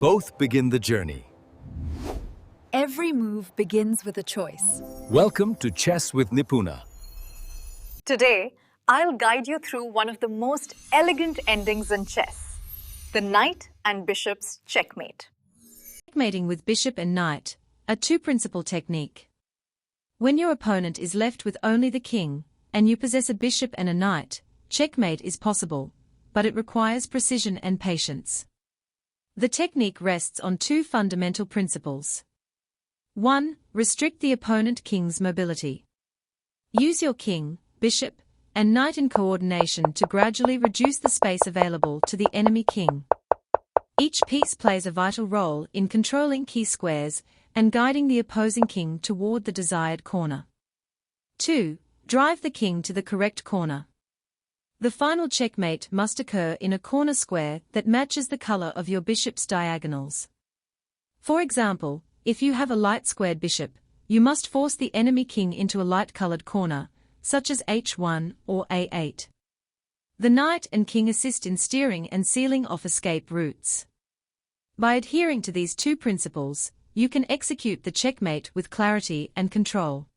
Both begin the journey. Every move begins with a choice. Welcome to Chess with Nipuna. Today, I'll guide you through one of the most elegant endings in chess, the knight and bishop's checkmate. Checkmating with bishop and knight, a two-principle technique. When your opponent is left with only the king, and you possess a bishop and a knight, checkmate is possible, but it requires precision and patience. The technique rests on two fundamental principles. 1. Restrict the opponent king's mobility. Use your king, bishop, and knight in coordination to gradually reduce the space available to the enemy king. Each piece plays a vital role in controlling key squares and guiding the opposing king toward the desired corner. 2. Drive the king to the correct corner. The final checkmate must occur in a corner square that matches the color of your bishop's diagonals. For example, if you have a light-squared bishop, you must force the enemy king into a light-colored corner, such as h1 or a8. The knight and king assist in steering and sealing off escape routes. By adhering to these two principles, you can execute the checkmate with clarity and control.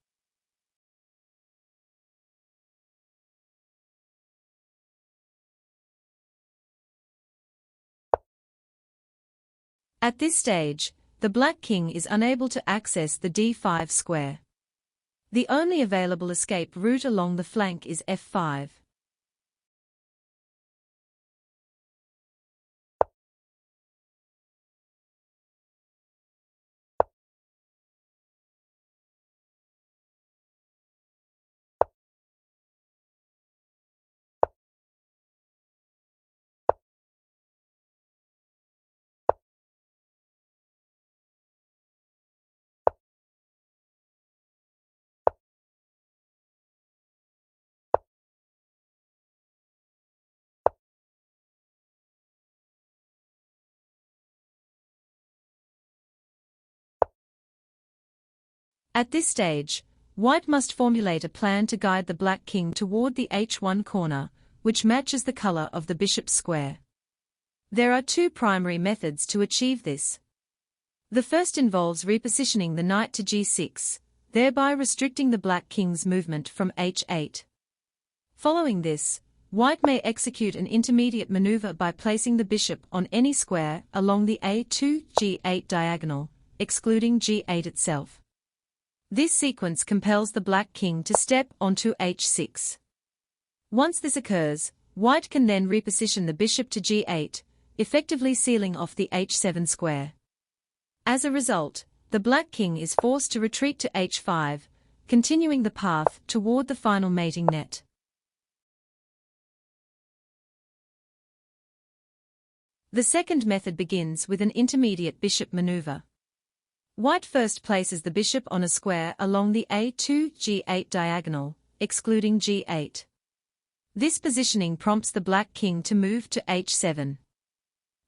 At this stage, the black king is unable to access the d5 square. The only available escape route along the flank is f5. At this stage, white must formulate a plan to guide the black king toward the h1 corner, which matches the color of the bishop's square. There are two primary methods to achieve this. The first involves repositioning the knight to g6, thereby restricting the black king's movement from h8. Following this, white may execute an intermediate maneuver by placing the bishop on any square along the a2-g8 diagonal, excluding g8 itself. This sequence compels the black king to step onto h6. Once this occurs, white can then reposition the bishop to g8, effectively sealing off the h7 square. As a result, the black king is forced to retreat to h5, continuing the path toward the final mating net. The second method begins with an intermediate bishop maneuver. White first places the bishop on a square along the a2-g8 diagonal, excluding g8. This positioning prompts the black king to move to h7.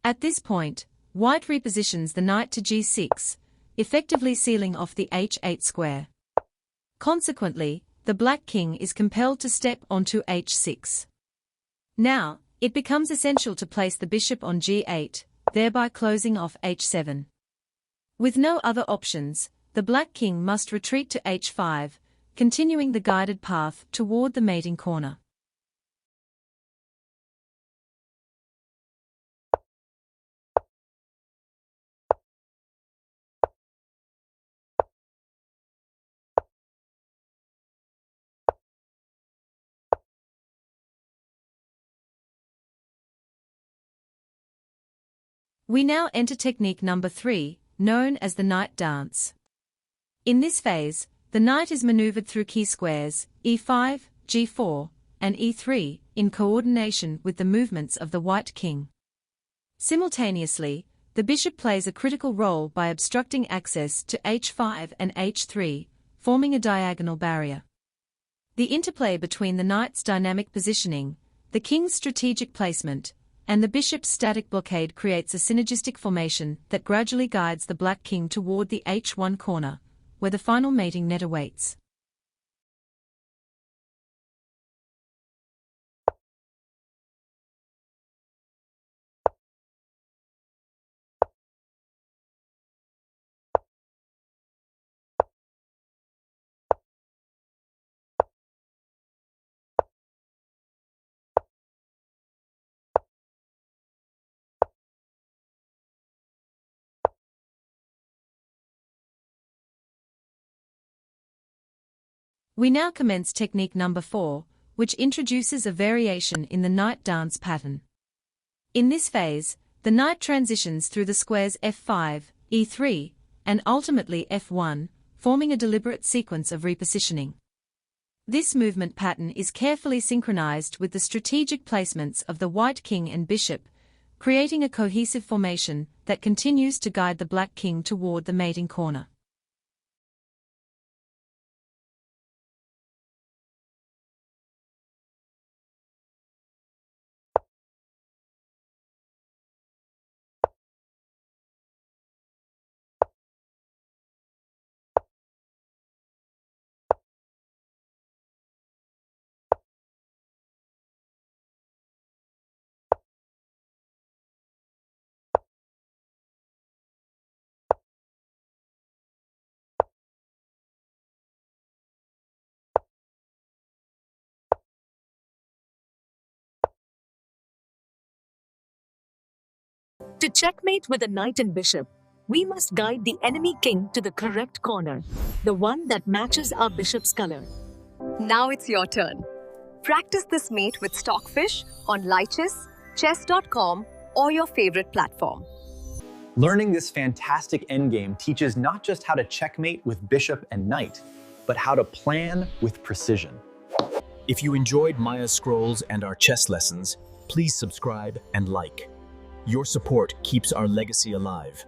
At this point, white repositions the knight to g6, effectively sealing off the h8 square. Consequently, the black king is compelled to step onto h6. Now, it becomes essential to place the bishop on g8, thereby closing off h7. With no other options, the black king must retreat to h5, continuing the guided path toward the mating corner. We now enter technique number 3, known as the knight dance. In this phase, the knight is maneuvered through key squares, e5, g4, and e3, in coordination with the movements of the white king. Simultaneously, the bishop plays a critical role by obstructing access to h5 and h3, forming a diagonal barrier. The interplay between the knight's dynamic positioning, the king's strategic placement, and the bishop's static blockade creates a synergistic formation that gradually guides the black king toward the h1 corner, where the final mating net awaits. We now commence technique number 4, which introduces a variation in the knight dance pattern. In this phase, the knight transitions through the squares f5, e3, and ultimately f1, forming a deliberate sequence of repositioning. This movement pattern is carefully synchronized with the strategic placements of the white king and bishop, creating a cohesive formation that continues to guide the black king toward the mating corner. To checkmate with a knight and bishop, we must guide the enemy king to the correct corner, the one that matches our bishop's color. Now it's your turn. Practice this mate with Stockfish on Lichess, chess.com, or your favorite platform. Learning this fantastic endgame teaches not just how to checkmate with bishop and knight, but how to plan with precision. If you enjoyed Maya's scrolls and our chess lessons, please subscribe and like. Your support keeps our legacy alive.